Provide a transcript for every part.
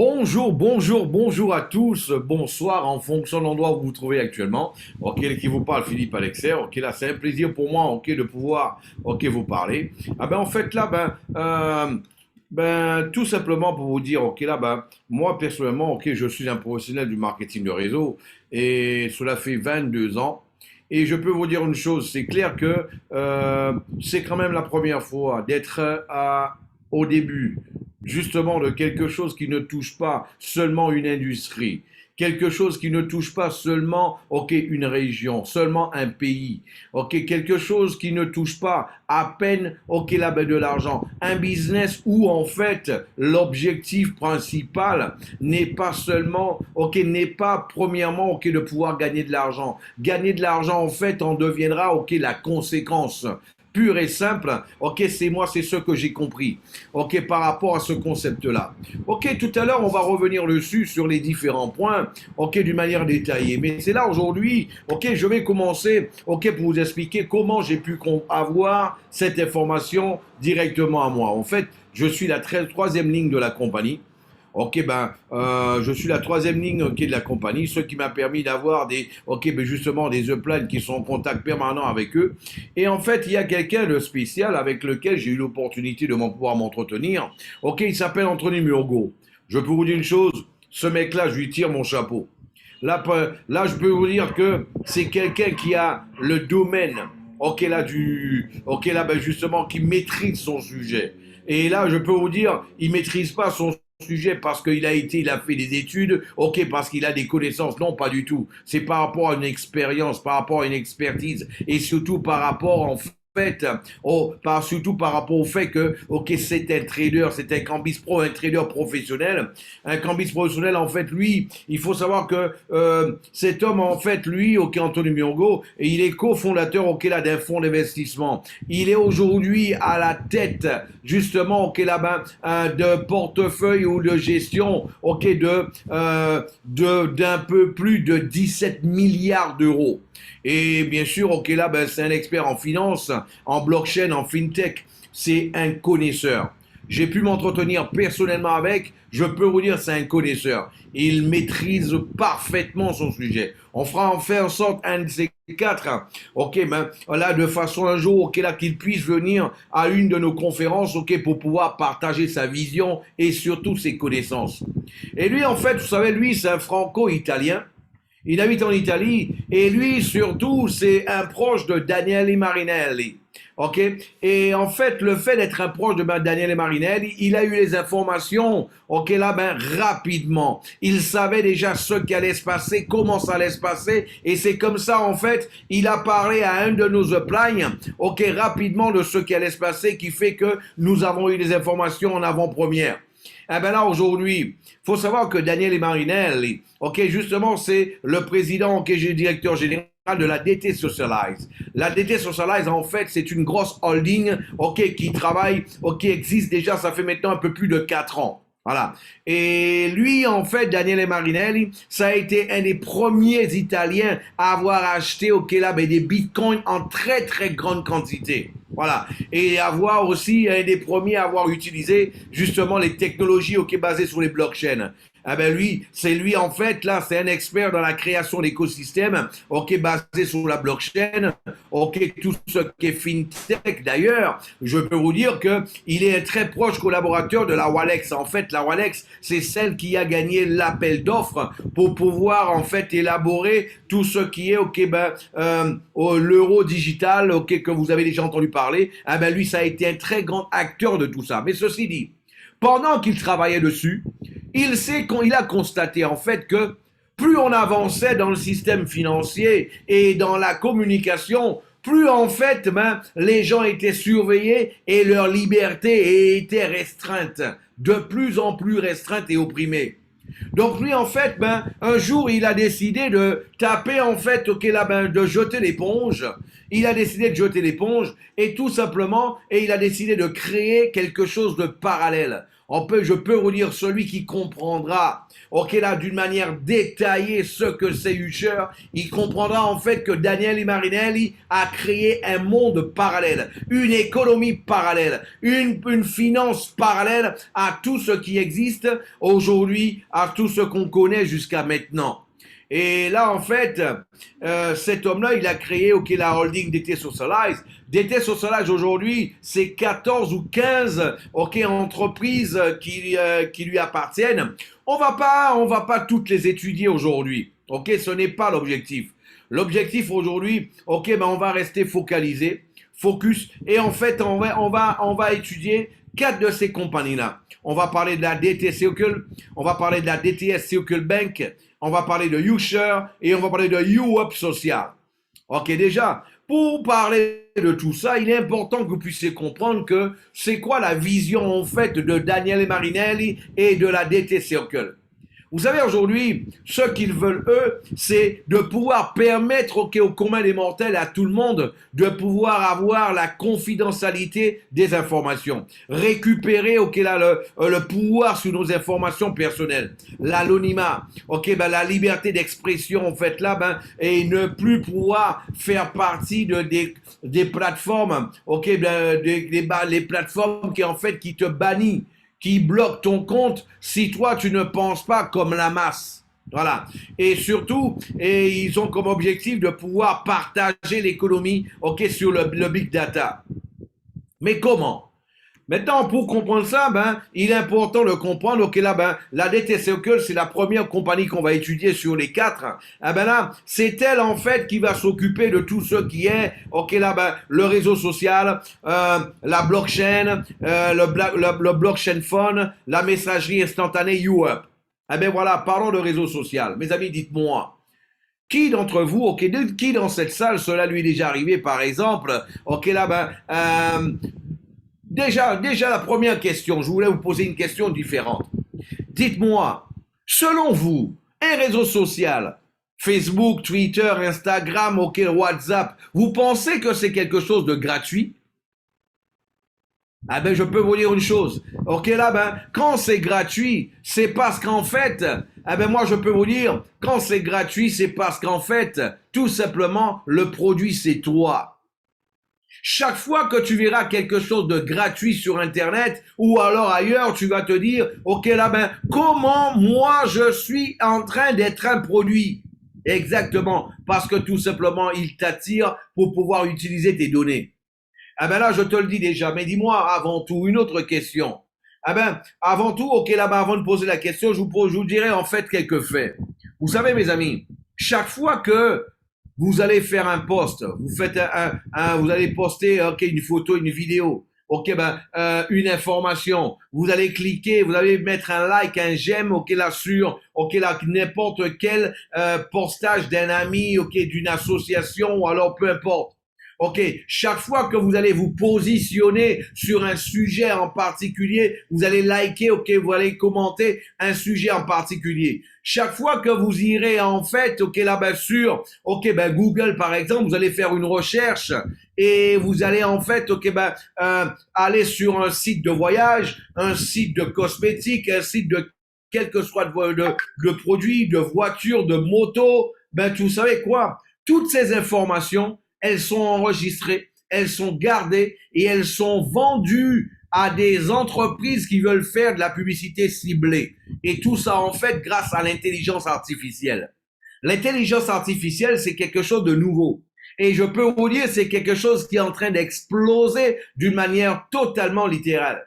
Bonjour à tous, bonsoir en fonction de l'endroit où vous vous trouvez actuellement. Ok, qui vous parle, Philippe Alexer. Ok, là, c'est un plaisir pour moi, ok, de pouvoir, ok, vous parler. Ah ben, en fait, là, tout simplement pour vous dire, ok, là, moi, personnellement, ok, je suis un professionnel du marketing de réseau et cela fait 22 ans. Et je peux vous dire une chose, c'est clair que c'est quand même la première fois d'être au début justement de quelque chose qui ne touche pas seulement une industrie, quelque chose qui ne touche pas seulement ok une région, seulement un pays, ok quelque chose qui ne touche pas à peine ok de l'argent, un business où en fait l'objectif principal n'est pas seulement ok n'est pas premièrement ok de pouvoir gagner de l'argent en fait en deviendra ok la conséquence pure et simple, ok, c'est ce que j'ai compris, ok, par rapport à ce concept-là. Ok, tout à l'heure, on va revenir dessus sur les différents points, ok, d'une manière détaillée. Mais c'est là aujourd'hui, ok, je vais commencer, ok, pour vous expliquer comment j'ai pu avoir cette information directement à moi. En fait, je suis la troisième ligne de la compagnie. Ok, je suis la troisième ligne ok, de la compagnie, ce qui m'a permis d'avoir justement des uplines qui sont en contact permanent avec eux. Et en fait, il y a quelqu'un de spécial avec lequel j'ai eu l'opportunité de pouvoir m'entretenir. Ok, il s'appelle Anthony Murgo. Je peux vous dire une chose, ce mec-là, je lui tire mon chapeau. Là, je peux vous dire que c'est quelqu'un qui a le domaine, justement, qui maîtrise son sujet. Et là, je peux vous dire, il maîtrise pas son sujet parce il a fait des études, ok, parce qu'il a des connaissances. Non, pas du tout. C'est par rapport à une expérience, par rapport à une expertise et surtout par rapport en fait, surtout par rapport au fait que, ok, c'est un trader, c'est un Cambis Pro, un trader professionnel. Un Cambis professionnel, en fait, lui, il faut savoir que cet homme, en fait, lui, ok, Anthony Murgo, et il est cofondateur, ok, là, d'un fonds d'investissement. Il est aujourd'hui à la tête, justement, ok, de portefeuille ou de gestion, ok, d'un peu plus de 17 milliards d'euros. Et bien sûr, ok, là, c'est un expert en finance, en blockchain, en fintech. C'est un connaisseur. J'ai pu m'entretenir personnellement avec. Je peux vous dire, c'est un connaisseur. Il maîtrise parfaitement son sujet. On fera en faire en sorte un de ces quatre, hein. Ok, là, de façon un jour, ok, là, qu'il puisse venir à une de nos conférences, ok, pour pouvoir partager sa vision et surtout ses connaissances. Et lui, en fait, vous savez, lui, c'est un franco-italien. Il habite en Italie et lui, surtout, c'est un proche de Daniele Marinelli. OK? Et en fait, le fait d'être un proche de Daniele Marinelli, il a eu les informations, OK, là, rapidement. Il savait déjà ce qui allait se passer, comment ça allait se passer, et c'est comme ça, en fait, il a parlé à un de nos uplines, OK, rapidement de ce qui allait se passer, qui fait que nous avons eu les informations en avant-première. Eh ben là, aujourd'hui, faut savoir que Daniele Marinelli, ok, justement, c'est le président, ok, directeur général de la DT Socialize. La DT Socialize, en fait, c'est une grosse holding, ok, qui travaille, ok, qui existe déjà, ça fait maintenant un peu plus de 4 ans. Voilà. Et lui, en fait, Daniele Marinelli, ça a été un des premiers Italiens à avoir acheté au Kelab des bitcoins en très très grande quantité. Voilà. Et avoir aussi un des premiers à avoir utilisé justement les technologies basées sur les blockchains. Ah ben lui, c'est lui en fait, là, c'est un expert dans la création d'écosystèmes, ok, basé sur la blockchain, ok, tout ce qui est fintech. D'ailleurs, je peux vous dire que il est un très proche collaborateur de la Walex. En fait, la Walex, c'est celle qui a gagné l'appel d'offres pour pouvoir en fait élaborer tout ce qui est, ok, l'euro digital, ok, que vous avez déjà entendu parler. Ah ben lui, ça a été un très grand acteur de tout ça. Mais ceci dit, pendant qu'il travaillait dessus, il a constaté en fait que plus on avançait dans le système financier et dans la communication, plus en fait les gens étaient surveillés et leur liberté était restreinte, de plus en plus restreinte et opprimée. Donc lui en fait, un jour il a décidé de taper en fait, de jeter l'éponge. Il a décidé de jeter l'éponge et tout simplement, et il a décidé de créer quelque chose de parallèle. je peux vous dire, celui qui comprendra, ok, là, d'une manière détaillée ce que c'est Usher, il comprendra en fait que Daniele Marinelli a créé un monde parallèle, une économie parallèle, une finance parallèle à tout ce qui existe aujourd'hui, à tout ce qu'on connaît jusqu'à maintenant. Et là, en fait, cet homme-là, il a créé la holding DT Socialize. DT Socialize, aujourd'hui, c'est 14 ou 15 entreprises qui lui appartiennent. On va pas toutes les étudier aujourd'hui. Ce n'est pas l'objectif. L'objectif aujourd'hui, on va rester focalisé, focus, et en fait, on va étudier 4 de ces compagnies-là. On va parler de la DT Circle, on va parler de la DTS Circle Bank, on va parler de Usher et on va parler de UP Social. Ok, déjà, pour parler de tout ça, il est important que vous puissiez comprendre que c'est quoi la vision en fait de Daniele Marinelli et de la DT Circle. Vous savez, aujourd'hui, ce qu'ils veulent, eux, c'est de pouvoir permettre au commun des mortels, à tout le monde, de pouvoir avoir la confidentialité des informations. Récupérer, le pouvoir sur nos informations personnelles. L'anonymat, la liberté d'expression, en fait, là, et ne plus pouvoir faire partie des plateformes, les plateformes qui te bannissent, qui bloque ton compte si toi tu ne penses pas comme la masse. Voilà. Et surtout, ils ont comme objectif de pouvoir partager l'économie, sur le big data. Mais comment? Maintenant, pour comprendre ça, il est important de comprendre, la DT Circle, c'est la première compagnie qu'on va étudier sur les 4. Là, c'est elle, en fait, qui va s'occuper de tout ce qui est, le réseau social, la blockchain, le blockchain phone, la messagerie instantanée UP. Voilà, parlons de réseau social. Mes amis, dites-moi. Qui d'entre vous, qui dans cette salle, cela lui est déjà arrivé, par exemple, Déjà, la première question, je voulais vous poser une question différente. Dites-moi, selon vous, un réseau social, Facebook, Twitter, Instagram, WhatsApp, vous pensez que c'est quelque chose de gratuit? Je peux vous dire une chose. Quand c'est gratuit, c'est parce qu'en fait, moi je peux vous dire, quand c'est gratuit, c'est parce qu'en fait, tout simplement, le produit c'est toi. Chaque fois que tu verras quelque chose de gratuit sur Internet ou alors ailleurs, tu vas te dire, comment moi je suis en train d'être un produit? Exactement, parce que tout simplement, il t'attire pour pouvoir utiliser tes données. Là, je te le dis déjà, mais dis-moi avant tout une autre question. Avant tout, avant de poser la question, je vous dirai en fait quelques faits. Vous savez, mes amis, chaque fois que vous allez faire un post, vous allez poster une photo, une vidéo, une information, vous allez cliquer, vous allez mettre un like, un j'aime, là sur, là n'importe quel postage d'un ami, d'une association ou alors peu importe. Chaque fois que vous allez vous positionner sur un sujet en particulier, vous allez liker, vous allez commenter un sujet en particulier. Chaque fois que vous irez en fait, sur, Google par exemple, vous allez faire une recherche et vous allez en fait, aller sur un site de voyage, un site de cosmétiques, un site de quel que soit de produits, de voitures, de motos, vous savez quoi? Toutes ces informations, elles sont enregistrées, elles sont gardées et elles sont vendues à des entreprises qui veulent faire de la publicité ciblée. Et tout ça, en fait, grâce à l'intelligence artificielle. L'intelligence artificielle, c'est quelque chose de nouveau. Et je peux vous dire, c'est quelque chose qui est en train d'exploser d'une manière totalement littérale.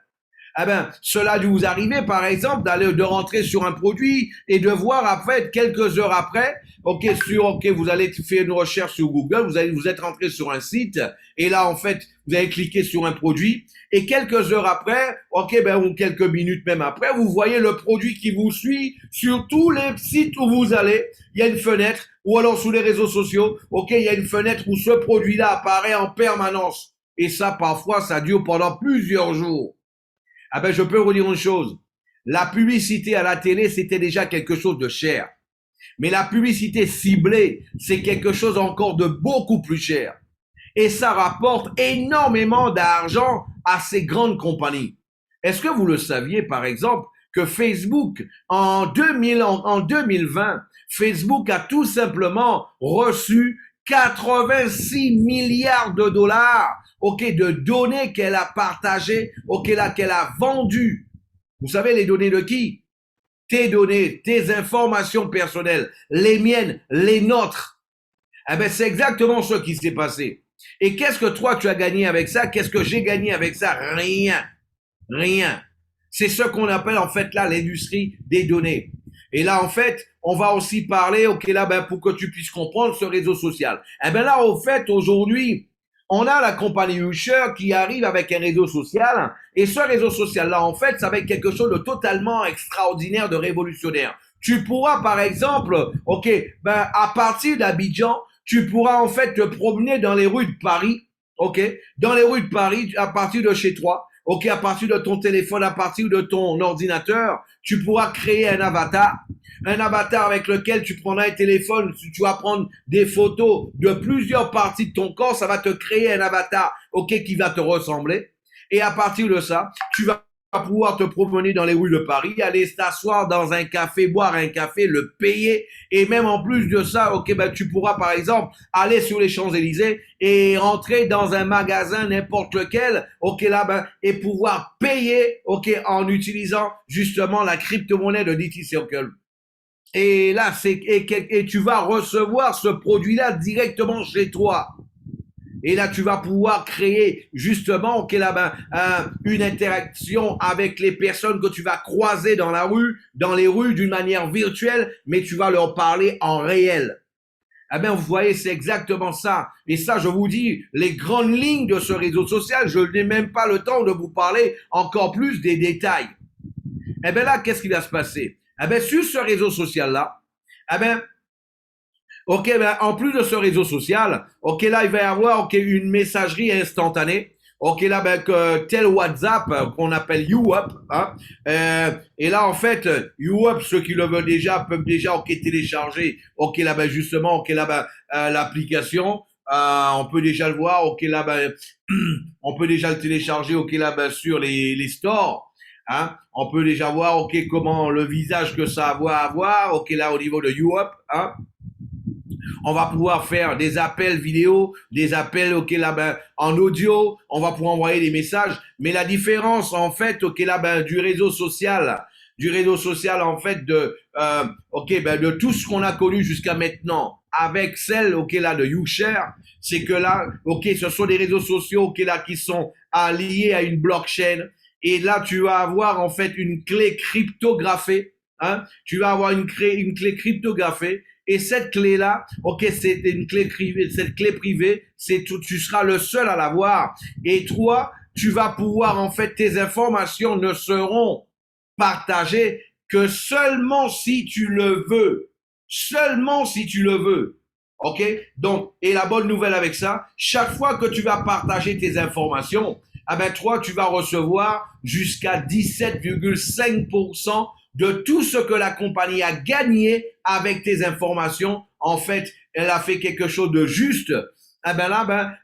Cela a dû vous arriver, par exemple, de rentrer sur un produit et de voir après, quelques heures après, vous allez faire une recherche sur Google, vous êtes rentré sur un site et là, en fait, vous allez cliquer sur un produit et quelques heures après, ou quelques minutes même après, vous voyez le produit qui vous suit sur tous les sites où vous allez. Il y a une fenêtre ou alors sur les réseaux sociaux, il y a une fenêtre où ce produit-là apparaît en permanence. Et ça, parfois, ça dure pendant plusieurs jours. Je peux vous dire une chose. La publicité à la télé, c'était déjà quelque chose de cher. Mais la publicité ciblée, c'est quelque chose encore de beaucoup plus cher. Et ça rapporte énormément d'argent à ces grandes compagnies. Est-ce que vous le saviez, par exemple, que Facebook, en 2020, Facebook a tout simplement reçu 86 milliards de dollars, ok, de données qu'elle a partagées, ok, là, qu'elle a vendues. Vous savez les données de qui? Tes données, tes informations personnelles, les miennes, les nôtres. Eh ben, c'est exactement ce qui s'est passé. Et qu'est-ce que toi, tu as gagné avec ça? Qu'est-ce que j'ai gagné avec ça? Rien. Rien. C'est ce qu'on appelle en fait là l'industrie des données. Et là, en fait, on va aussi parler, ok, là, ben, pour que tu puisses comprendre ce réseau social. Eh ben là, au fait, aujourd'hui, on a la compagnie Usher qui arrive avec un réseau social. Et ce réseau social-là, en fait, ça va être quelque chose de totalement extraordinaire, de révolutionnaire. Tu pourras, par exemple, ok, ben, à partir d'Abidjan, tu pourras en fait te promener dans les rues de Paris, ok, dans les rues de Paris, à partir de chez toi. Ok, à partir de ton téléphone, à partir de ton ordinateur, tu pourras créer un avatar avec lequel tu prendras un téléphone, tu vas prendre des photos de plusieurs parties de ton corps, ça va te créer un avatar, ok, qui va te ressembler. Et à partir de ça, tu vas pouvoir te promener dans les rues de Paris, aller t'asseoir dans un café, boire un café, le payer, et même en plus de ça, ok, ben tu pourras par exemple aller sur les Champs-Élysées et rentrer dans un magasin n'importe lequel, ok là, ben, et pouvoir payer, ok, en utilisant justement la crypto-monnaie de DT Circle. Et là, et tu vas recevoir ce produit-là directement chez toi. Et là, tu vas pouvoir créer justement, ok, là, ben, une interaction avec les personnes que tu vas croiser dans la rue, dans les rues d'une manière virtuelle, mais tu vas leur parler en réel. Eh bien, vous voyez, c'est exactement ça. Et ça, je vous dis, les grandes lignes de ce réseau social, je n'ai même pas le temps de vous parler encore plus des détails. Eh bien là, qu'est-ce qui va se passer? Eh bien, sur ce réseau social-là, eh bien, ok, ben, en plus de ce réseau social, ok, là, il va y avoir, ok, une messagerie instantanée. Ok, là, ben, tel WhatsApp qu'on appelle YouUp, hein. Et là, en fait, YouUp, ceux qui le veulent déjà, peuvent déjà, ok, télécharger, ok, là, ben, justement, ok, là, ben, l'application. On peut déjà le voir, ok, là, ben, on peut déjà le télécharger, ok, là, ben, sur les stores. Hein. On peut déjà voir, ok, comment le visage que ça va avoir, ok, là, au niveau de YouUp, hein. On va pouvoir faire des appels vidéo, des appels, ok, là, ben, en audio. On va pouvoir envoyer des messages. Mais la différence, en fait, ok, là, ben, du réseau social, en fait, ok, ben, de tout ce qu'on a connu jusqu'à maintenant, avec celle, ok, là, de YouShare, c'est que là, ok, ce sont des réseaux sociaux, ok, là, qui sont liés à une blockchain. Et là, tu vas avoir, en fait, une clé cryptographée, hein. Tu vas avoir une clé cryptographée. Et cette clé-là, ok, c'est une clé privée. Cette clé privée, tu seras le seul à l'avoir. Et toi, tu vas pouvoir, en fait, tes informations ne seront partagées que seulement si tu le veux. Seulement si tu le veux. Ok? Donc, et la bonne nouvelle avec ça, chaque fois que tu vas partager tes informations, ah ben, toi, tu vas recevoir jusqu'à 17,5% de tout ce que la compagnie a gagné avec tes informations. En fait, elle a fait quelque chose de juste. Eh ben là,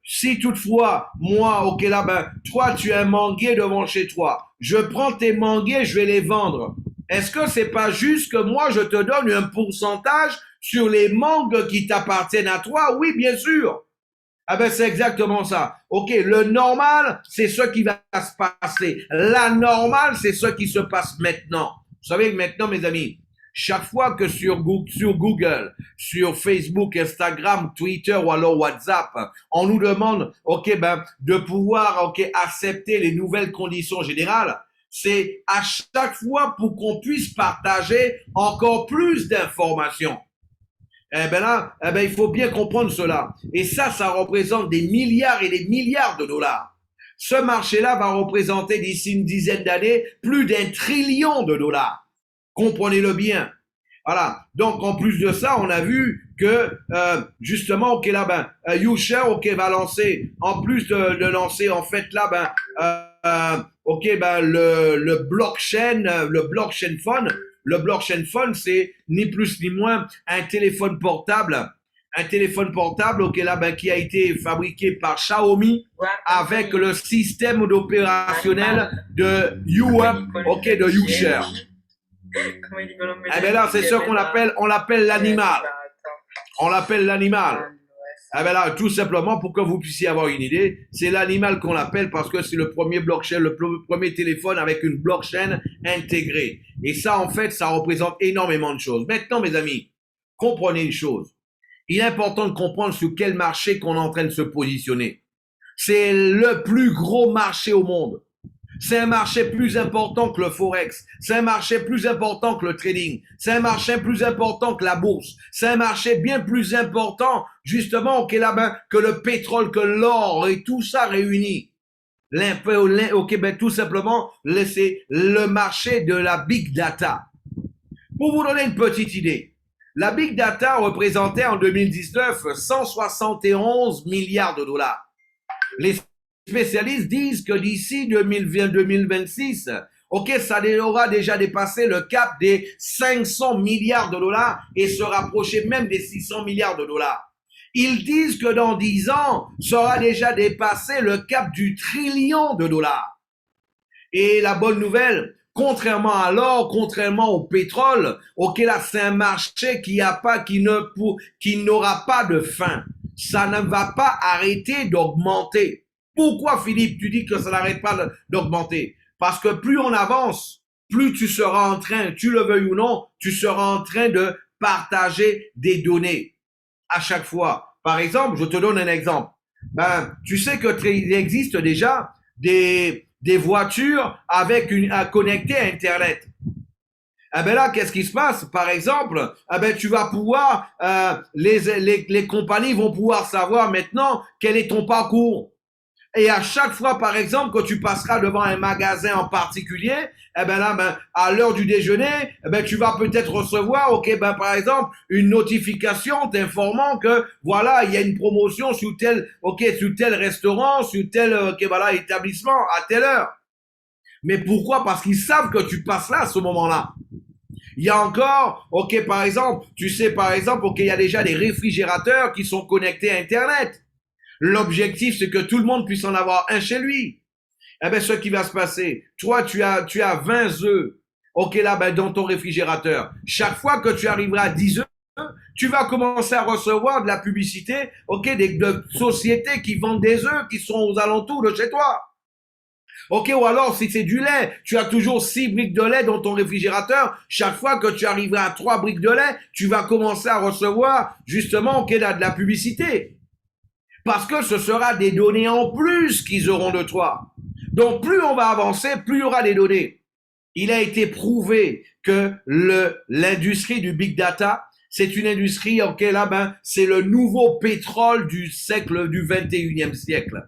si toutefois, moi, ok là, ben, toi, tu as un manguier devant chez toi. Je prends tes manguiers, je vais les vendre. Est-ce que c'est pas juste que moi, je te donne un pourcentage sur les mangues qui t'appartiennent à toi? Oui, bien sûr. Ah ben c'est exactement ça. Ok, le normal, c'est ce qui va se passer. La normale, c'est ce qui se passe maintenant. Vous savez que maintenant, mes amis, chaque fois que sur Google, sur Facebook, Instagram, Twitter ou alors WhatsApp, on nous demande, ok, ben, de pouvoir, ok, accepter les nouvelles conditions générales, c'est à chaque fois pour qu'on puisse partager encore plus d'informations. Eh ben là, eh ben il faut bien comprendre cela. Et ça représente des milliards et des milliards de dollars. Ce marché-là va représenter d'ici une dizaine d'années plus d'un trillion de dollars. Comprenez-le bien. Voilà. Donc en plus de ça, on a vu que justement, ok là, Usher, ok va lancer, en plus de lancer en fait là, ok le blockchain phone. Le blockchain phone, c'est ni plus ni moins un téléphone portable, un téléphone portable, ok, là, ben, qui a été fabriqué par Xiaomi avec le système opérationnel de YouUp, ok, de YouShare. Eh ben là, c'est ce on l'appelle l'animal. On l'appelle l'animal. Ah ben là, tout simplement, pour que vous puissiez avoir une idée, c'est l'animal qu'on l'appelle parce que c'est le premier blockchain, le premier téléphone avec une blockchain intégrée. Et ça, en fait, ça représente énormément de choses. Maintenant, mes amis, comprenez une chose. Il est important de comprendre sur quel marché qu'on est en train de se positionner. C'est le plus gros marché au monde. C'est un marché plus important que le forex. C'est un marché plus important que le trading. C'est un marché plus important que la bourse. C'est un marché bien plus important, justement, que le pétrole, que l'or et tout ça réuni. Ok, ben, tout simplement, c'est le marché de la big data. Pour vous donner une petite idée, la big data représentait en 2019 171 milliards de dollars. Les spécialistes disent que d'ici 2026, ok, ça aura déjà dépassé le cap des 500 milliards de dollars et se rapprocher même des 600 milliards de dollars. Ils disent que dans 10 ans, ça aura déjà dépassé le cap du trillion de dollars. Et la bonne nouvelle, contrairement à l'or, contrairement au pétrole, ok, là, c'est un marché qui n'aura pas de fin. Ça ne va pas arrêter d'augmenter. Pourquoi, Philippe, tu dis que ça n'arrête pas d'augmenter? Parce que plus on avance, plus tu seras en train, tu le veuilles ou non, tu seras en train de partager des données à chaque fois. Par exemple, je te donne un exemple. Ben, tu sais qu'il existe déjà des voitures avec connectées à Internet. Eh ben là, qu'est-ce qui se passe? Par exemple, eh ben tu vas pouvoir, les compagnies vont pouvoir savoir maintenant quel est ton parcours. Et à chaque fois, par exemple, quand tu passeras devant un magasin en particulier, eh ben là, ben, à l'heure du déjeuner, eh ben, tu vas peut-être recevoir, ok, ben, par exemple, une notification t'informant que, voilà, il y a une promotion sur tel, ok, sur tel restaurant, sur tel, ok, voilà, établissement, à telle heure. Mais pourquoi? Parce qu'ils savent que tu passes là à ce moment-là. Il y a encore, ok, par exemple, tu sais, par exemple, ok, il y a déjà des réfrigérateurs qui sont connectés à Internet. L'objectif, c'est que tout le monde puisse en avoir un chez lui. Eh ben, ce qui va se passer, toi, tu as 20 œufs, ok, là, ben, dans ton réfrigérateur. Chaque fois que tu arriveras à 10 œufs, tu vas commencer à recevoir de la publicité, ok, de sociétés qui vendent des œufs qui sont aux alentours de chez toi. Ok, ou alors si c'est du lait, tu as toujours 6 briques de lait dans ton réfrigérateur. Chaque fois que tu arriveras à 3 briques de lait, tu vas commencer à recevoir justement ok, là, de la publicité. Parce que ce sera des données en plus qu'ils auront de toi. Donc plus on va avancer, plus il y aura des données. Il a été prouvé que l'industrie du big data, c'est une industrie, ok, là, ben, c'est le nouveau pétrole du 21e siècle.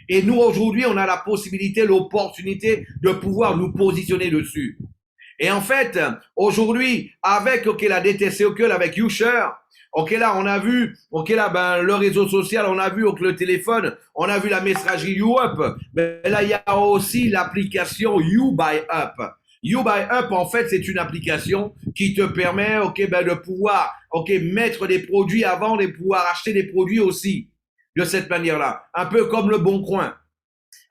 Et nous, aujourd'hui, on a la possibilité, l'opportunité de pouvoir nous positionner dessus. Et en fait, aujourd'hui, avec, ok, la DTC, ok, avec YouShare, ok, là, on a vu, ok, là, ben, le réseau social, on a vu, ok, le téléphone, on a vu la messagerie YouUp. Mais là, il y a aussi l'application YouBuyUp. YouBuyUp, en fait, c'est une application qui te permet, ok, ben, de pouvoir, ok, mettre des produits à vendre et pouvoir acheter des produits aussi. De cette manière-là. Un peu comme le Bon Coin.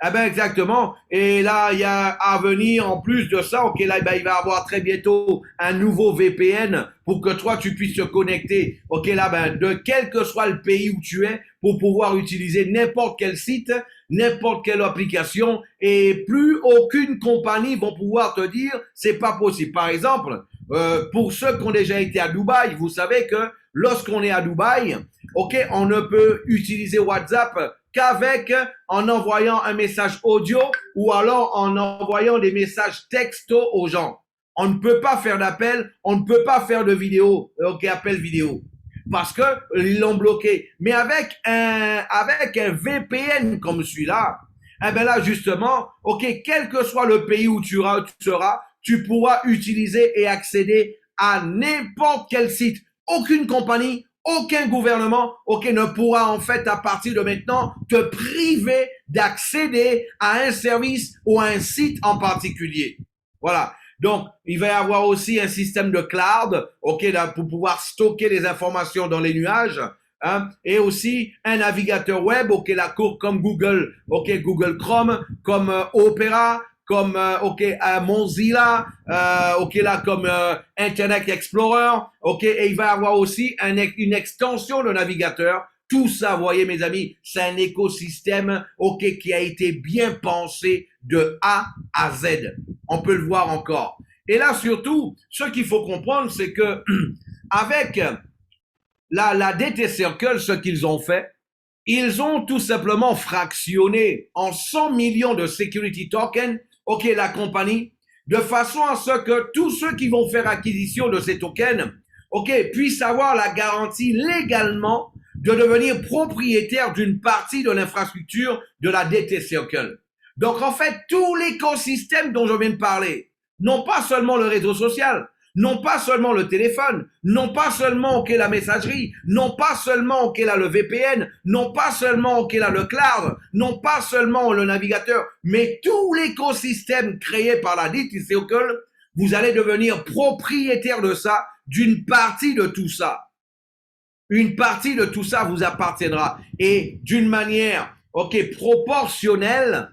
Eh ben exactement. Et là, il y a à venir en plus de ça, ok, là, ben, il va y avoir très bientôt un nouveau VPN pour que toi, tu puisses te connecter, ok, là, ben, de quel que soit le pays où tu es, pour pouvoir utiliser n'importe quel site, n'importe quelle application, et plus aucune compagnie va pouvoir te dire, c'est pas possible. Par exemple, pour ceux qui ont déjà été à Dubaï, vous savez que lorsqu'on est à Dubaï, ok, on ne peut utiliser WhatsApp qu'avec en envoyant un message audio ou alors en envoyant des messages texto aux gens. On ne peut pas faire d'appel, on ne peut pas faire de vidéo, ok, appel vidéo. Parce que ils l'ont bloqué. Mais avec un VPN comme celui-là, eh ben là, justement, ok, quel que soit le pays où tu seras, tu pourras utiliser et accéder à n'importe quel site. Aucune compagnie, aucun gouvernement, ok, ne pourra en fait à partir de maintenant te priver d'accéder à un service ou à un site en particulier. Voilà. Donc, il va y avoir aussi un système de cloud, ok, là, pour pouvoir stocker les informations dans les nuages. hein, et aussi un navigateur web, ok, là, comme Google, ok, Google Chrome, comme Opera, comme Mozilla, ok là comme Internet Explorer, ok, et il va avoir aussi une extension de navigateur. Tout ça, vous voyez mes amis, c'est un écosystème ok qui a été bien pensé de A à Z. On peut le voir encore. Et là surtout, ce qu'il faut comprendre, c'est que avec la DT Circle, ce qu'ils ont fait, ils ont tout simplement fractionné en 100 millions de security tokens, ok, la compagnie, de façon à ce que tous ceux qui vont faire acquisition de ces tokens, ok, puissent avoir la garantie légalement de devenir propriétaire d'une partie de l'infrastructure de la DT Circle. Donc, en fait, tout l'écosystème dont je viens de parler, non pas seulement le réseau social, non pas seulement le téléphone, non pas seulement ok la messagerie, non pas seulement ok là le VPN, non pas seulement ok là le cloud, non pas seulement le navigateur, mais tout l'écosystème créé par la DT Circle, vous allez devenir propriétaire de ça, d'une partie de tout ça. Une partie de tout ça vous appartiendra et d'une manière ok proportionnelle.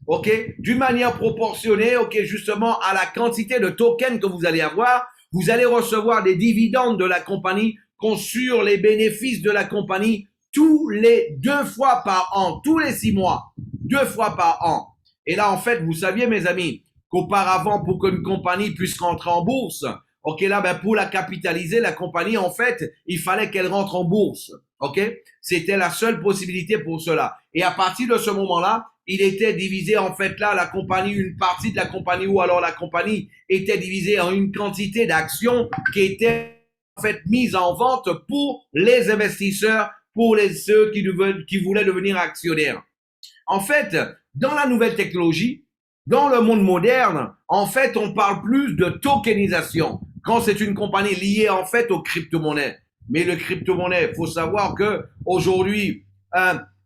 Ok, d'une manière proportionnée, ok, justement à la quantité de tokens que vous allez avoir, vous allez recevoir des dividendes de la compagnie sur les bénéfices de la compagnie tous les 2 fois par an, tous les 6 mois, 2 fois par an. Et là, en fait, vous saviez, mes amis, qu'auparavant, pour qu'une compagnie puisse rentrer en bourse, ok, là, ben, pour la capitaliser, la compagnie, en fait, il fallait qu'elle rentre en bourse. Ok, c'était la seule possibilité pour cela. Et à partir de ce moment-là, il était divisé en fait là, la compagnie, une partie de la compagnie ou alors la compagnie était divisée en une quantité d'actions qui étaient en fait mises en vente pour les investisseurs, pour ceux qui voulaient devenir actionnaires. En fait, dans la nouvelle technologie, dans le monde moderne, en fait, on parle plus de tokenisation quand c'est une compagnie liée en fait aux crypto-monnaies. Mais le crypto-monnaie, faut savoir que aujourd'hui,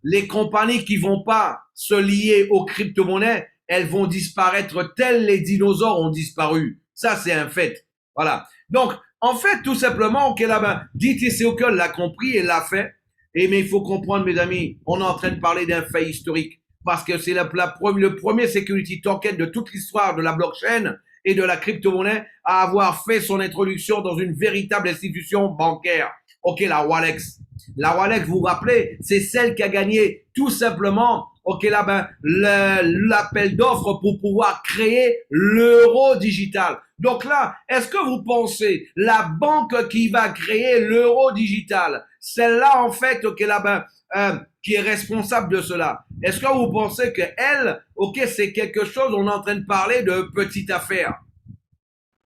les compagnies qui vont pas se lier aux crypto-monnaies, elles vont disparaître tels les dinosaures ont disparu. Ça, c'est un fait. Voilà. Donc, en fait, tout simplement, ok, là-bas, DT Circle l'a compris et l'a fait. Et mais il faut comprendre, mes amis, on est en train de parler d'un fait historique parce que c'est le premier security token de toute l'histoire de la blockchain et de la crypto-monnaie à avoir fait son introduction dans une véritable institution bancaire. Ok, la Walex. La Walex, vous vous rappelez, c'est celle qui a gagné tout simplement, ok, là, ben, l'appel d'offres pour pouvoir créer l'euro digital. Donc là, est-ce que vous pensez la banque qui va créer l'euro digital, celle-là en fait, ok, là, ben, qui est responsable de cela, est-ce que vous pensez que elle, ok, c'est quelque chose, on est en train de parler de petite affaire?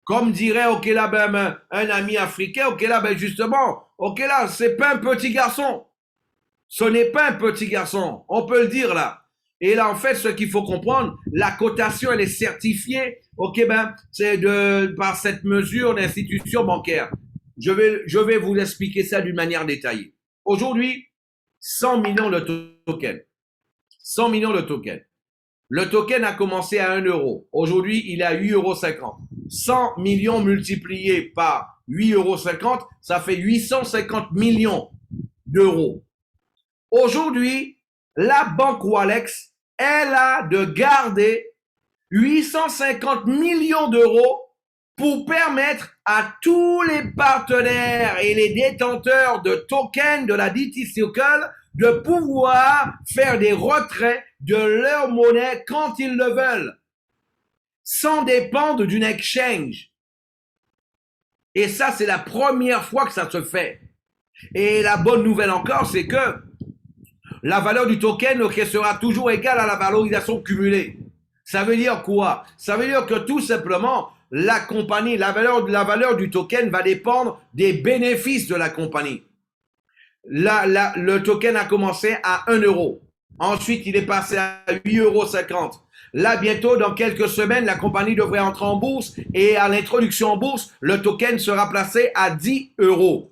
Comme dirait, ok là, ben, un ami africain, ok là, ben justement, ok là, c'est pas un petit garçon. Ce n'est pas un petit garçon. On peut le dire là. Et là, en fait, ce qu'il faut comprendre, la cotation, elle est certifiée, ok ben, c'est par cette mesure d'institution bancaire. Je vais vous expliquer ça d'une manière détaillée. Aujourd'hui, 100 millions de tokens. 100 millions de tokens. Le token a commencé à 1 euro. Aujourd'hui, il est à 8,50 €. 100 millions multipliés par 8,50 €, ça fait 850 millions d'euros. Aujourd'hui, la banque Walex, elle a de garder 850 millions d'euros pour permettre à tous les partenaires et les détenteurs de tokens de la DT Circle de pouvoir faire des retraits de leur monnaie quand ils le veulent, sans dépendre d'une exchange. Et ça, c'est la première fois que ça se fait. Et la bonne nouvelle encore, c'est que la valeur du token sera toujours égale à la valorisation cumulée. Ça veut dire quoi? Ça veut dire que tout simplement, la compagnie, la valeur du token va dépendre des bénéfices de la compagnie. Le token a commencé à 1 euro. Ensuite, il est passé à 8,50 €. Là, bientôt, dans quelques semaines, la compagnie devrait entrer en bourse et à l'introduction en bourse, le token sera placé à 10 €.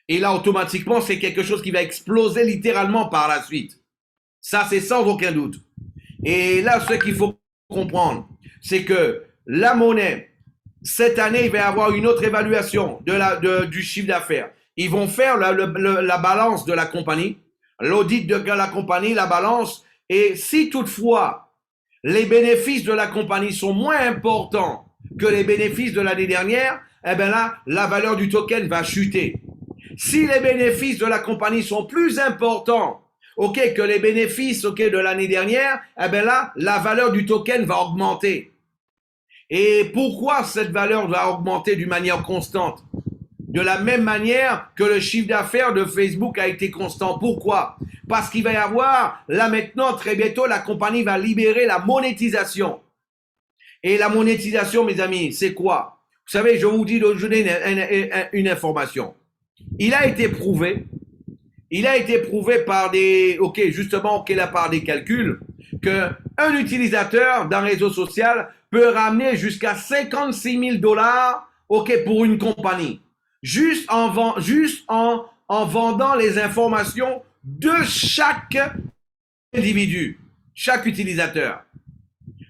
Et là, automatiquement, c'est quelque chose qui va exploser littéralement par la suite. Ça, c'est sans aucun doute. Et là, ce qu'il faut comprendre, c'est que la monnaie, cette année, il va y avoir une autre évaluation du chiffre d'affaires. Ils vont faire la balance de la compagnie, l'audit de la compagnie, la balance, et si toutefois les bénéfices de la compagnie sont moins importants que les bénéfices de l'année dernière, eh bien là, la valeur du token va chuter. Si les bénéfices de la compagnie sont plus importants, ok, que les bénéfices, ok, de l'année dernière, eh bien là, la valeur du token va augmenter. Et pourquoi cette valeur va augmenter d'une manière constante? De la même manière que le chiffre d'affaires de Facebook a été constant. Pourquoi? Parce qu'il va y avoir, là maintenant, très bientôt, la compagnie va libérer la monétisation. Et la monétisation, mes amis, c'est quoi? Vous savez, je vous dis d'aujourd'hui une information. Il a été prouvé par par des calculs, qu'un utilisateur d'un réseau social peut ramener jusqu'à 56 000 $, ok, pour une compagnie. Juste en vendant les informations de chaque individu, chaque utilisateur.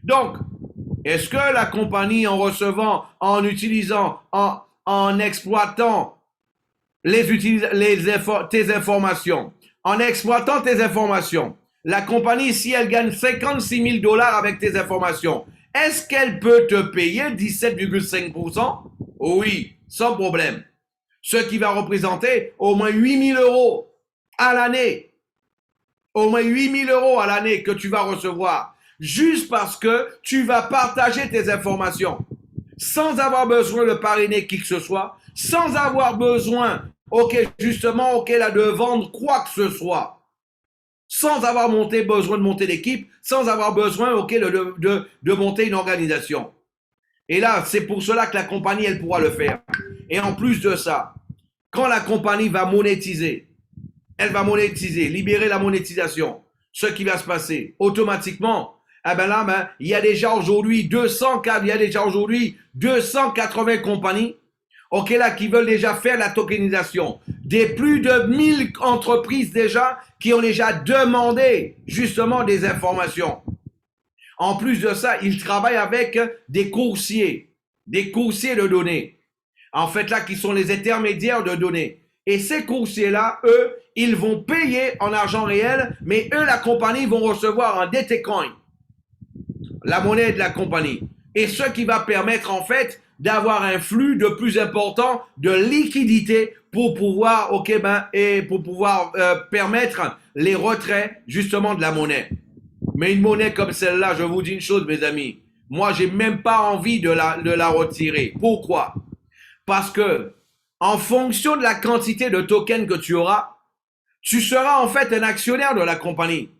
Donc, est-ce que la compagnie, en recevant, en utilisant, en exploitant tes informations, en exploitant tes informations, la compagnie, si elle gagne 56 000 $ avec tes informations, est-ce qu'elle peut te payer 17,5%? Oui, sans problème. Ce qui va représenter au moins 8 000 € à l'année. Au moins 8 000 € à l'année que tu vas recevoir. Juste parce que tu vas partager tes informations. Sans avoir besoin de parrainer qui que ce soit. Sans avoir besoin, de vendre quoi que ce soit. Sans avoir besoin de monter l'équipe. Sans avoir besoin, de monter une organisation. Et là, c'est pour cela que la compagnie, elle pourra le faire. Et en plus de ça, quand la compagnie va monétiser, libérer la monétisation, ce qui va se passer automatiquement, il y a déjà aujourd'hui 280 compagnies, qui veulent déjà faire la tokenisation. Des plus de 1000 entreprises déjà qui ont déjà demandé justement des informations. En plus de ça, ils travaillent avec des coursiers de données. En fait, là, qui sont les intermédiaires de données. Et ces coursiers-là, eux, ils vont payer en argent réel, mais eux, la compagnie, vont recevoir un DTCoin, la monnaie de la compagnie. Et ce qui va permettre, en fait, d'avoir un flux de plus important de liquidité pour pouvoir, permettre les retraits, justement, de la monnaie. Mais une monnaie comme celle-là, je vous dis une chose, mes amis. Moi, j'ai même pas envie de la retirer. Pourquoi? Parce que, en fonction de la quantité de tokens que tu auras, tu seras en fait un actionnaire de la compagnie.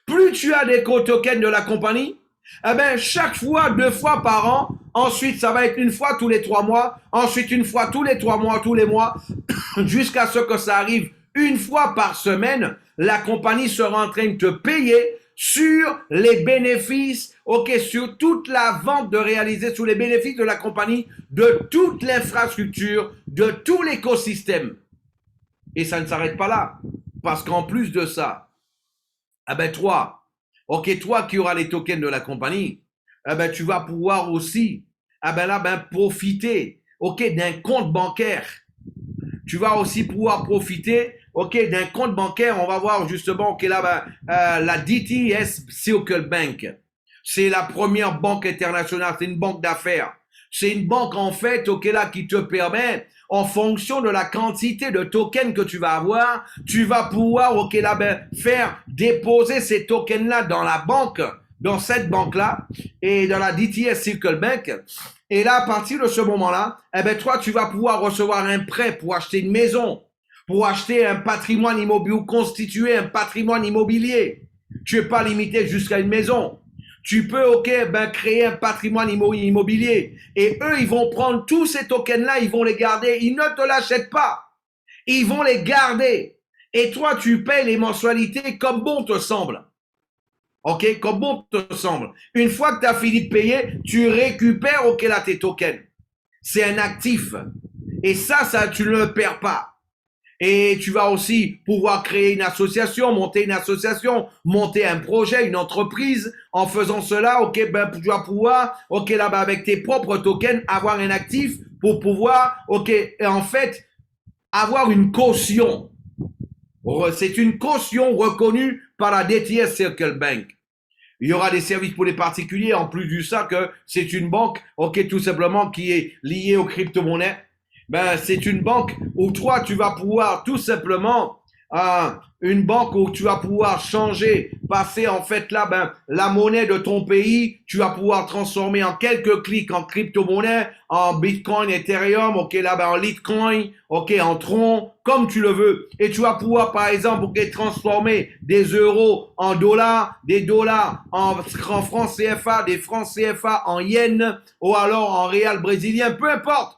Plus tu as des tokens de la compagnie, chaque fois, 2 fois par an, ensuite ça va être une fois tous les 3 mois, ensuite une fois tous les 3 mois, tous les mois, jusqu'à ce que ça arrive une fois par semaine, la compagnie sera en train de te payer sur les bénéfices, sur toute la vente de réaliser, sur les bénéfices de la compagnie, de toute l'infrastructure, de tout l'écosystème. Et ça ne s'arrête pas là. Parce qu'en plus de ça, toi qui auras les tokens de la compagnie, tu vas pouvoir aussi, profiter, d'un compte bancaire. Tu vas aussi pouvoir profiter, d'un compte bancaire. On va voir justement, la DTS Circle Bank. C'est la première banque internationale. C'est une banque d'affaires. C'est une banque, en fait, qui te permet, en fonction de la quantité de tokens que tu vas avoir, tu vas pouvoir, faire déposer ces tokens-là dans la banque, dans cette banque-là, et dans la DTS Circle Bank. Et là, à partir de ce moment-là, toi, tu vas pouvoir recevoir un prêt pour acheter une maison, pour acheter un patrimoine immobilier ou constituer un patrimoine immobilier. Tu n'es pas limité jusqu'à une maison. Tu peux, créer un patrimoine immobilier. Et eux, ils vont prendre tous ces tokens-là, ils vont les garder. Ils ne te l'achètent pas. Ils vont les garder. Et toi, tu payes les mensualités comme bon te semble. Comme bon te semble. Une fois que tu as fini de payer, tu récupères, tes tokens. C'est un actif. Et ça, tu ne le perds pas. Et tu vas aussi pouvoir créer une association, monter un projet, une entreprise. En faisant cela, tu vas pouvoir, avec tes propres tokens, avoir un actif pour pouvoir, en fait, avoir une caution. C'est une caution reconnue par la DTS Circle Bank. Il y aura des services pour les particuliers, en plus de ça que c'est une banque, ok, tout simplement, qui est liée aux crypto-monnaies. Ben, c'est une banque où toi, tu vas pouvoir tout simplement, une banque où tu vas pouvoir changer, passer en fait là, ben, la monnaie de ton pays, tu vas pouvoir transformer en quelques clics en crypto-monnaie, en Bitcoin, Ethereum, ok, là, ben, en Litecoin, ok, en Tron, comme tu le veux. Et tu vas pouvoir, par exemple, ok, transformer des euros en dollars, des dollars en francs CFA, des francs CFA en yens, ou alors en réal brésilien, peu importe.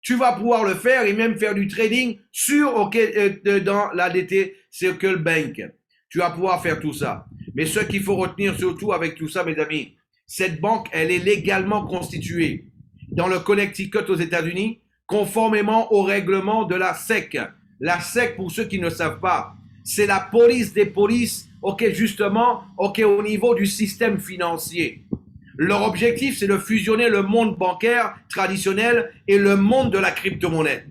Tu vas pouvoir le faire et même faire du trading sur, dans la DT Circle Bank. Tu vas pouvoir faire tout ça. Mais ce qu'il faut retenir surtout avec tout ça, mes amis, cette banque, elle est légalement constituée dans le Connecticut aux États-Unis, conformément au règlement de la SEC. La SEC, pour ceux qui ne savent pas, c'est la police des polices, justement, au niveau du système financier. Leur objectif, c'est de fusionner le monde bancaire traditionnel et le monde de la crypto-monnaie.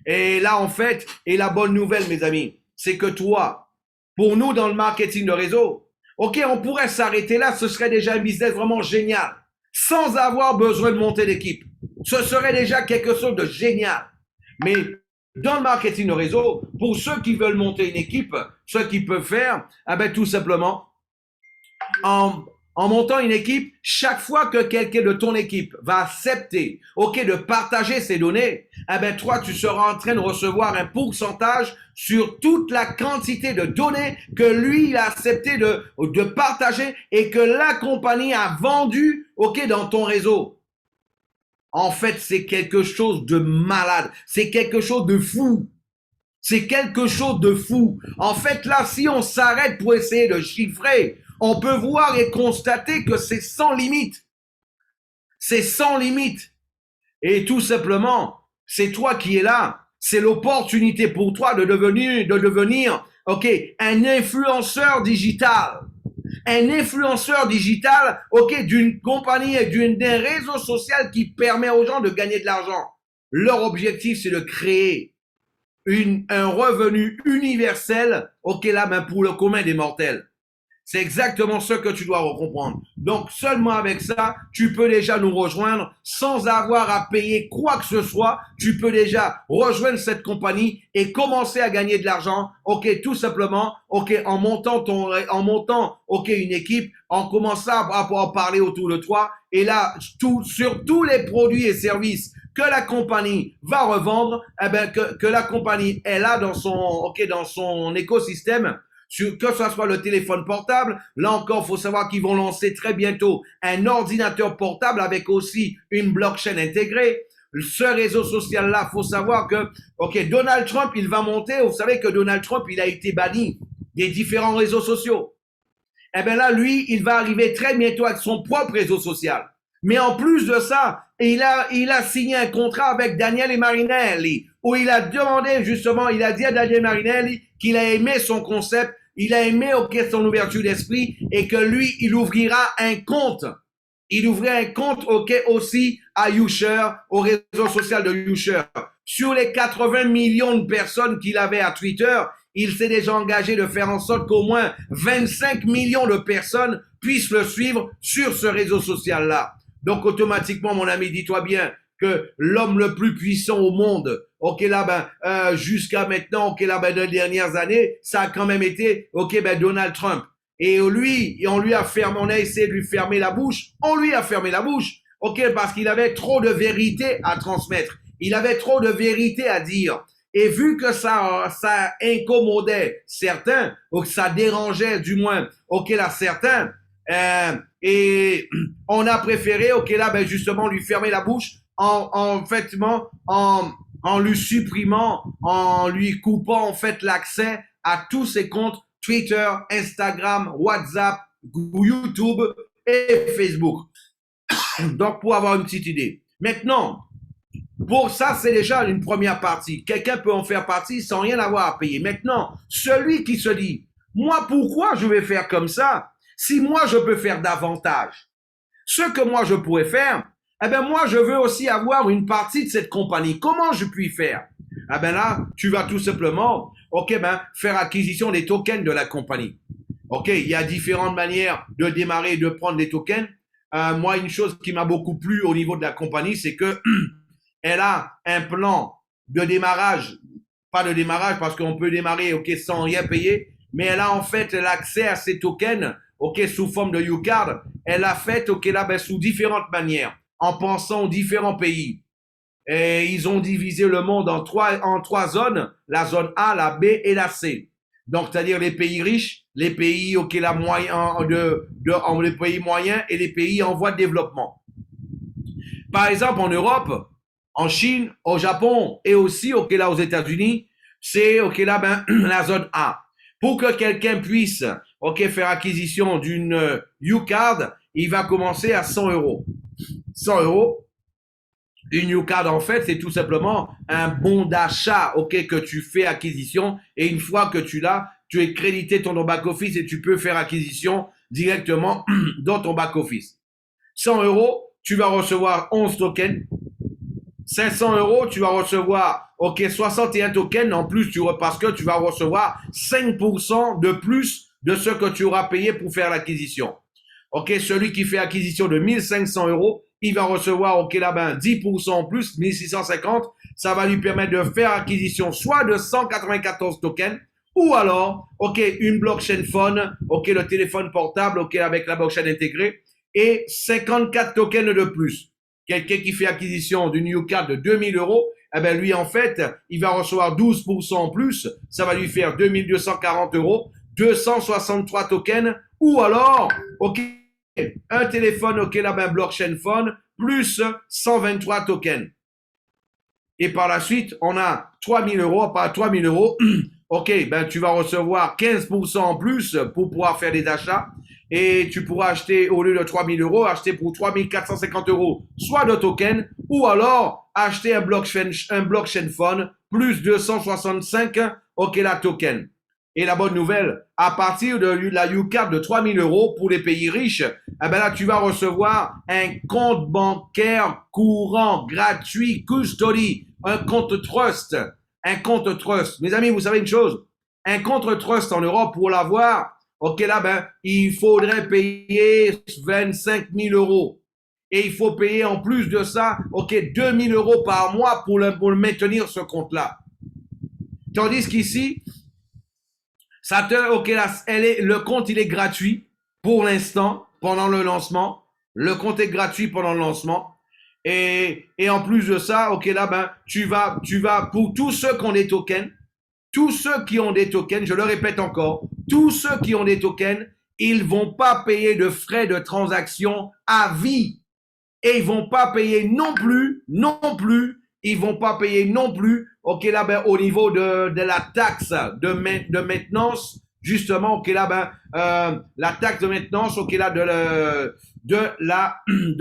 Et là, en fait, et la bonne nouvelle, mes amis, c'est que toi, pour nous, dans le marketing de réseau, on pourrait s'arrêter là, ce serait déjà un business vraiment génial, sans avoir besoin de monter l'équipe. Ce serait déjà quelque chose de génial. Mais dans le marketing de réseau, pour ceux qui veulent monter une équipe, ce qu'ils peuvent faire, tout simplement, en montant une équipe, chaque fois que quelqu'un de ton équipe va accepter, de partager ses données, toi, tu seras en train de recevoir un pourcentage sur toute la quantité de données que lui, il a accepté de partager et que la compagnie a vendu, dans ton réseau. En fait, c'est quelque chose de malade. C'est quelque chose de fou. C'est quelque chose de fou. En fait, là, si on s'arrête pour essayer de chiffrer, on peut voir et constater que c'est sans limite. C'est sans limite. Et tout simplement, c'est toi qui es là. C'est l'opportunité pour toi de devenir, un influenceur digital. Un influenceur digital, d'une compagnie et d'un réseau social qui permet aux gens de gagner de l'argent. Leur objectif, c'est de créer un revenu universel, pour le commun des mortels. C'est exactement ce que tu dois comprendre. Donc, seulement avec ça, tu peux déjà nous rejoindre sans avoir à payer quoi que ce soit. Tu peux déjà rejoindre cette compagnie et commencer à gagner de l'argent. Tout simplement, en montant une équipe, en commençant à pouvoir parler autour de toi. Et là, sur tous les produits et services que la compagnie va revendre, que la compagnie est là dans son écosystème. Que ce soit le téléphone portable, là encore, faut savoir qu'ils vont lancer très bientôt un ordinateur portable avec aussi une blockchain intégrée. Ce réseau social-là, faut savoir que, Donald Trump, il va monter. Vous savez que Donald Trump, il a été banni des différents réseaux sociaux. Là, lui, il va arriver très bientôt avec son propre réseau social. Mais en plus de ça, il a signé un contrat avec Daniel et Marinelli, où il a demandé justement, il a dit à Daniel Marinelli qu'il a aimé son concept, il a aimé son ouverture d'esprit et que lui, il ouvrira un compte. Il ouvrait un compte, aussi à Usher, au réseau social de Usher. Sur les 80 millions de personnes qu'il avait à Twitter, il s'est déjà engagé de faire en sorte qu'au moins 25 millions de personnes puissent le suivre sur ce réseau social-là. Donc, automatiquement, mon ami, dis-toi bien que l'homme le plus puissant au monde, jusqu'à maintenant, dans les dernières années, ça a quand même été, Donald Trump. Et lui, on a essayé de lui fermer la bouche. On lui a fermé la bouche, parce qu'il avait trop de vérité à transmettre. Il avait trop de vérité à dire. Et vu que ça incommodait certains, ou que ça dérangeait du moins, certains, et on a préféré, justement, lui fermer la bouche en lui supprimant, en lui coupant, l'accès à tous ses comptes Twitter, Instagram, WhatsApp, YouTube et Facebook. Donc, pour avoir une petite idée. Maintenant, pour ça, c'est déjà une première partie. Quelqu'un peut en faire partie sans rien avoir à payer. Maintenant, celui qui se dit, moi, pourquoi je vais faire comme ça si moi, je peux faire davantage? Ce que moi, je pourrais faire, moi, je veux aussi avoir une partie de cette compagnie. Comment je puis faire? Ah ben là, tu vas tout simplement, ok, ben, faire acquisition des tokens de la compagnie. Ok, il y a différentes manières de démarrer et de prendre des tokens. Moi, une chose qui m'a beaucoup plu au niveau de la compagnie, c'est que elle a un plan de démarrage, pas de démarrage parce qu'on peut démarrer, ok, sans rien payer, mais elle a en fait l'accès à ces tokens, ok, sous forme de U-Card. Elle l'a fait, ok, là, ben, sous différentes manières, en pensant aux différents pays. Et ils ont divisé le monde en trois zones, la zone A, la B et la C. Donc, c'est-à-dire les pays riches, les pays, ok, la moyen, les pays moyens et les pays en voie de développement. Par exemple, en Europe, en Chine, au Japon et aussi, ok, là, aux États-Unis, c'est, ok, là, ben, la zone A. Pour que quelqu'un puisse, ok, faire acquisition d'une U-Card, il va commencer à 100 euros. 100 euros. Une U-Card, en fait, c'est tout simplement un bon d'achat, ok, que tu fais acquisition. Et une fois que tu l'as, tu es crédité ton back-office et tu peux faire acquisition directement dans ton back-office. 100 euros, tu vas recevoir 11 tokens. 500 euros, tu vas recevoir, ok, 61 tokens. En plus, parce que tu vas recevoir 5% de plus de ce que tu auras payé pour faire l'acquisition. Ok, celui qui fait acquisition de 1500 euros, il va recevoir, ok, là, ben, 10% en plus, 1650. Ça va lui permettre de faire acquisition soit de 194 tokens, ou alors, ok, une blockchain phone, ok, le téléphone portable, ok, avec la blockchain intégrée, et 54 tokens de plus. Quelqu'un qui fait acquisition d'une U-Card de 2000 euros, eh ben lui, en fait, il va recevoir 12% en plus. Ça va lui faire 2240 euros, 263 tokens, ou alors, ok, un téléphone, ok, là, ben, blockchain phone, plus 123 tokens. Et par la suite, on a 3000 euros, pas 3000 euros. Ok, ben, tu vas recevoir 15% en plus pour pouvoir faire des achats. Et tu pourras acheter, au lieu de 3000 euros, acheter pour 3450 euros, soit de tokens, ou alors acheter un blockchain phone, plus 265, ok, la token. Et la bonne nouvelle, à partir de la U-Card de 3000 euros pour les pays riches, eh ben là, tu vas recevoir un compte bancaire courant, gratuit, custody, un compte trust. Un compte trust. Mes amis, vous savez une chose? Un compte trust en Europe, pour l'avoir, ok, là, ben, il faudrait payer 25 000 euros. Et il faut payer en plus de ça, ok, 2000 euros par mois pour le maintenir, ce compte-là. Tandis qu'ici, ça te, ok, là, le compte, il est gratuit pour l'instant, pendant le lancement. Le compte est gratuit pendant le lancement. Et en plus de ça, ok, là, ben, tu vas, pour tous ceux qui ont des tokens, tous ceux qui ont des tokens, je le répète encore, tous ceux qui ont des tokens, ils vont pas payer de frais de transaction à vie. Et ils vont pas payer non plus, ils vont pas payer non plus, ok, là, ben, au niveau de la taxe de maintenance, justement, ok, là, ben, la taxe de maintenance, ok, là, de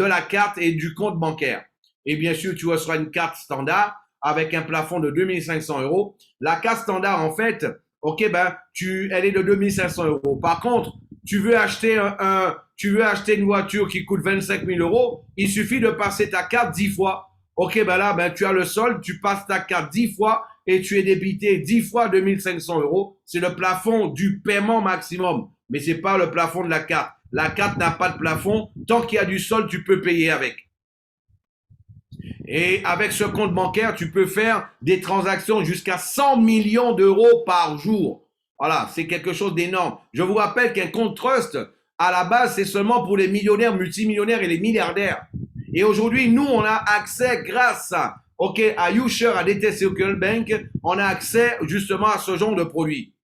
la carte et du compte bancaire. Et bien sûr, tu recevras une carte standard avec un plafond de 2500 euros. La carte standard, en fait, ok, ben, elle est de 2500 euros. Par contre, tu veux acheter une voiture qui coûte 25 000 euros, il suffit de passer ta carte 10 fois. Ok, ben là, ben, tu as le solde, tu passes ta carte 10 fois et tu es débité 10 fois 2500 euros. C'est le plafond du paiement maximum, mais c'est pas le plafond de la carte. La carte n'a pas de plafond. Tant qu'il y a du solde, tu peux payer avec. Et avec ce compte bancaire, tu peux faire des transactions jusqu'à 100 millions d'euros par jour. Voilà, c'est quelque chose d'énorme. Je vous rappelle qu'un compte trust, à la base, c'est seulement pour les millionnaires, multimillionnaires et les milliardaires. Et aujourd'hui, nous, on a accès grâce à, ok, à YouShare, à DT Circle Bank, on a accès justement à ce genre de produits.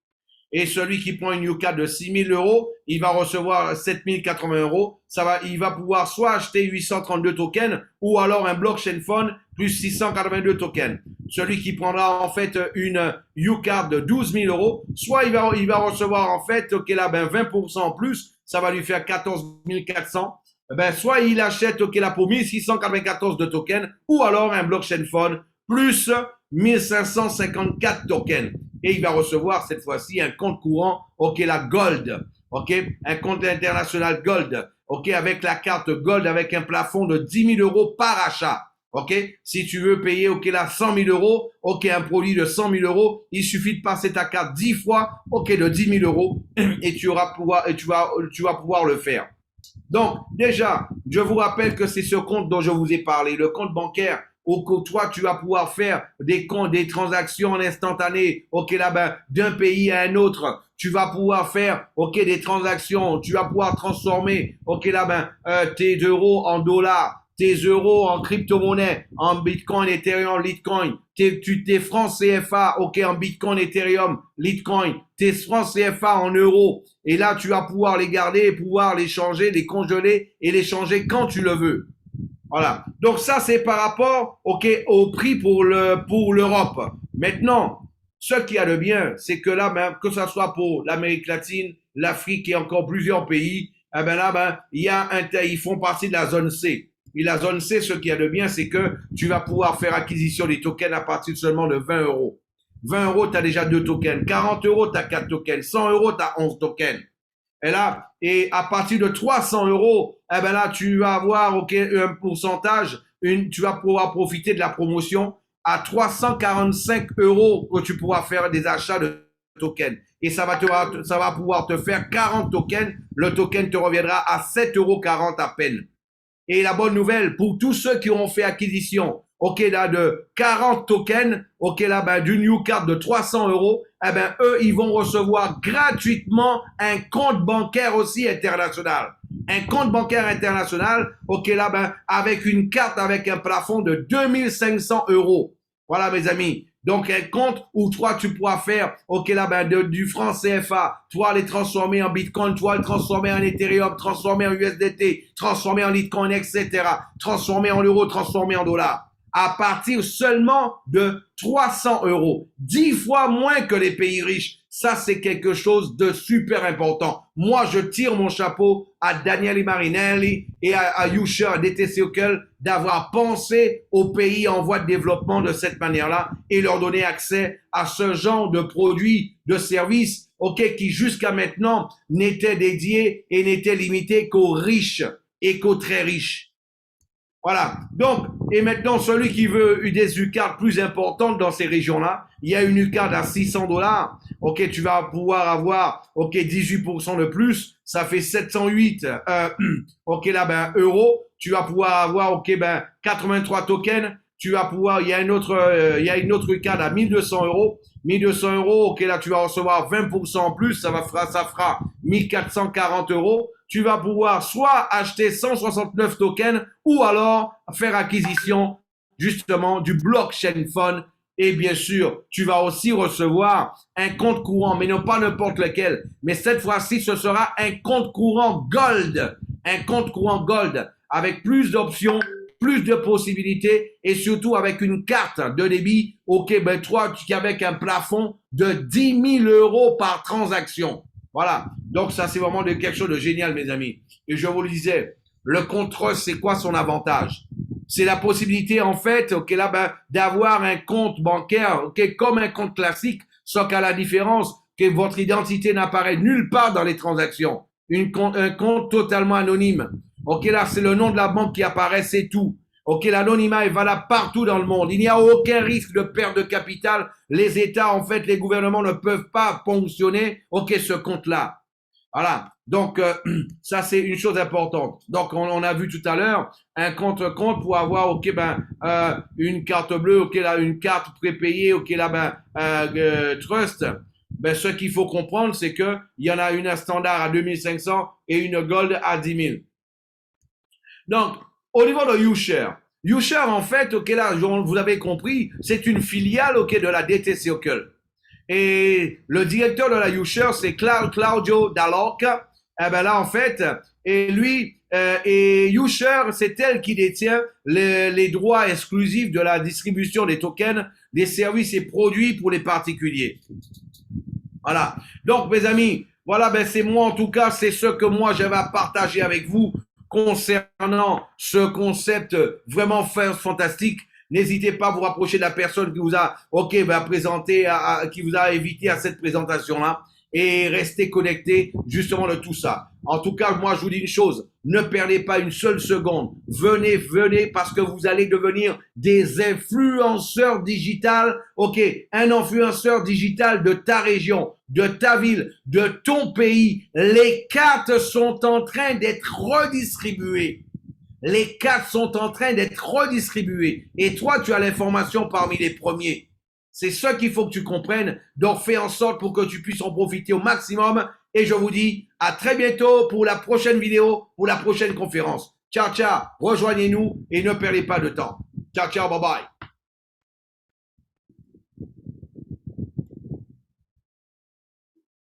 Et celui qui prend une U-Card de 6 000 euros, il va recevoir 7 080 euros. Il va pouvoir soit acheter 832 tokens ou alors un blockchain phone plus 682 tokens. Celui qui prendra en fait une U-Card de 12 000 euros, soit il va recevoir en fait, ok là, ben 20% en plus, ça va lui faire 14 400. Ben, soit il achète, ok là, pour 1694 de tokens ou alors un blockchain phone plus 1554 tokens. Et il va recevoir cette fois-ci un compte courant, ok, la Gold, ok, un compte international Gold, ok, avec la carte Gold avec un plafond de 10 000 euros par achat. OK? Si tu veux payer, OK, là, 100 000 euros, OK, un produit de 100 000 euros, il suffit de passer ta carte 10 fois, OK, de 10 000 euros, et tu vas pouvoir le faire. Donc, déjà, je vous rappelle que c'est ce compte dont je vous ai parlé, le compte bancaire où toi, tu vas pouvoir faire des comptes, des transactions en instantané, OK, là, ben, d'un pays à un autre. Tu vas pouvoir faire, OK, des transactions. Tu vas pouvoir transformer, OK, là, ben, tes euros en dollars, tes euros en crypto-monnaie, en Bitcoin, Ethereum, Litecoin, tes francs CFA, OK, en Bitcoin, Ethereum, Litecoin, tes francs CFA en euros. Et là, tu vas pouvoir les garder et pouvoir les changer, les congeler et les changer quand tu le veux. Voilà. Donc ça, c'est par rapport, OK, au prix pour l'Europe. Maintenant, ce qu'il y a de bien, c'est que là, ben, que ce soit pour l'Amérique latine, l'Afrique et encore plusieurs pays, eh ben là, ben, ils font partie de la zone C. Et la zone C, ce qu'il y a de bien, c'est que tu vas pouvoir faire acquisition des tokens à partir seulement de 20 euros. 20 euros, tu as déjà 2 tokens. 40 euros, tu as 4 tokens. 100 euros, tu as 11 tokens. Et à partir de 300 euros, eh ben là, tu vas avoir, OK, un pourcentage, tu vas pouvoir profiter de la promotion à 345 euros que tu pourras faire des achats de tokens. Et ça va pouvoir te faire 40 tokens. Le token te reviendra à 7,40 € à peine. Et la bonne nouvelle, pour tous ceux qui auront fait acquisition, OK, là, de 40 tokens, OK, là, ben, d'une new card de 300 euros, eh ben, eux, ils vont recevoir gratuitement un compte bancaire aussi international. Un compte bancaire international, OK, là, ben, avec une carte avec un plafond de 2500 euros. Voilà, mes amis. Donc, un compte où toi, tu pourras faire, OK, là, ben, du franc CFA, toi, les transformer en Bitcoin, toi, les transformer en Ethereum, transformer en USDT, transformer en Litecoin, etc., transformer en euros, transformer en dollars. À partir seulement de 300 euros. 10 fois moins que les pays riches. Ça, c'est quelque chose de super important. Moi, je tire mon chapeau à Daniele Marinelli et à Usher, à DTC Ockel, d'avoir pensé aux pays en voie de développement de cette manière-là et leur donner accès à ce genre de produits, de services, OK, qui jusqu'à maintenant n'étaient dédiés et n'étaient limités qu'aux riches et qu'aux très riches. Voilà. Donc, et maintenant, celui qui veut des U-cards plus importantes dans ces régions-là, il y a une U-card à 600 $. OK, tu vas pouvoir avoir, OK, 18% de plus. Ça fait 708, OK, là, ben, euros. Tu vas pouvoir avoir, OK, ben, 83 tokens. Tu vas pouvoir, il y a une autre U-card à 1200 euros. 1200 euros, OK, là, tu vas recevoir 20% en plus. Ça fera 1440 euros. Tu vas pouvoir soit acheter 169 tokens ou alors faire acquisition justement du blockchain fund. Et bien sûr, tu vas aussi recevoir un compte courant, mais non pas n'importe lequel. Mais cette fois-ci, ce sera un compte courant gold. Un compte courant gold avec plus d'options, plus de possibilités et surtout avec une carte de débit au Québec 3 avec un plafond de 10 000 euros par transaction. Voilà. Donc, ça, c'est vraiment quelque chose de génial, mes amis. Et je vous le disais, le compte Trust, c'est quoi son avantage? C'est la possibilité, en fait, OK, là, ben, d'avoir un compte bancaire, OK, comme un compte classique, sauf qu'à la différence que votre identité n'apparaît nulle part dans les transactions. Un compte totalement anonyme. OK, là, c'est le nom de la banque qui apparaît, c'est tout. OK, l'anonymat est valable partout dans le monde. Il n'y a aucun risque de perte de capital. Les États, en fait, les gouvernements ne peuvent pas ponctionner, OK, ce compte-là. Voilà. Donc, ça, c'est une chose importante. Donc, on a vu tout à l'heure, un contre-compte pour avoir, OK, ben, une carte bleue, OK, là, une carte prépayée, OK, là, ben, Trust. Ben, ce qu'il faut comprendre, c'est que il y en a une standard à 2500 et une gold à 10 000. Donc, au niveau de YouShare, YouShare, en fait, OK, là, vous avez compris, c'est une filiale, OK, de la DTC Ockel. Et le directeur de la YouShare, c'est Claudio Dall'Orca. Eh ben là, en fait, et lui, et YouShare, c'est elle qui détient les droits exclusifs de la distribution des tokens, des services et produits pour les particuliers. Voilà. Donc, mes amis, voilà, ben c'est moi, en tout cas, c'est ce que moi j'avais à partager avec vous concernant ce concept vraiment fantastique. N'hésitez pas à vous rapprocher de la personne qui vous a, OK, présenté, qui vous a invité à cette présentation-là. et restez connectés justement de tout ça. En tout cas, moi, je vous dis une chose, ne perdez pas une seule seconde. Venez, venez, parce que vous allez devenir des influenceurs digitales. OK, un influenceur digital de ta région, de ta ville, de ton pays. Les cartes sont en train d'être redistribuées. Les cartes sont en train d'être redistribuées. Et toi, tu as l'information parmi les premiers. C'est ça qu'il faut que tu comprennes. Donc, fais en sorte pour que tu puisses en profiter au maximum. Et je vous dis à très bientôt pour la prochaine vidéo, pour la prochaine conférence. Ciao, ciao. Rejoignez-nous et ne perdez pas de temps. Ciao, ciao. Bye bye.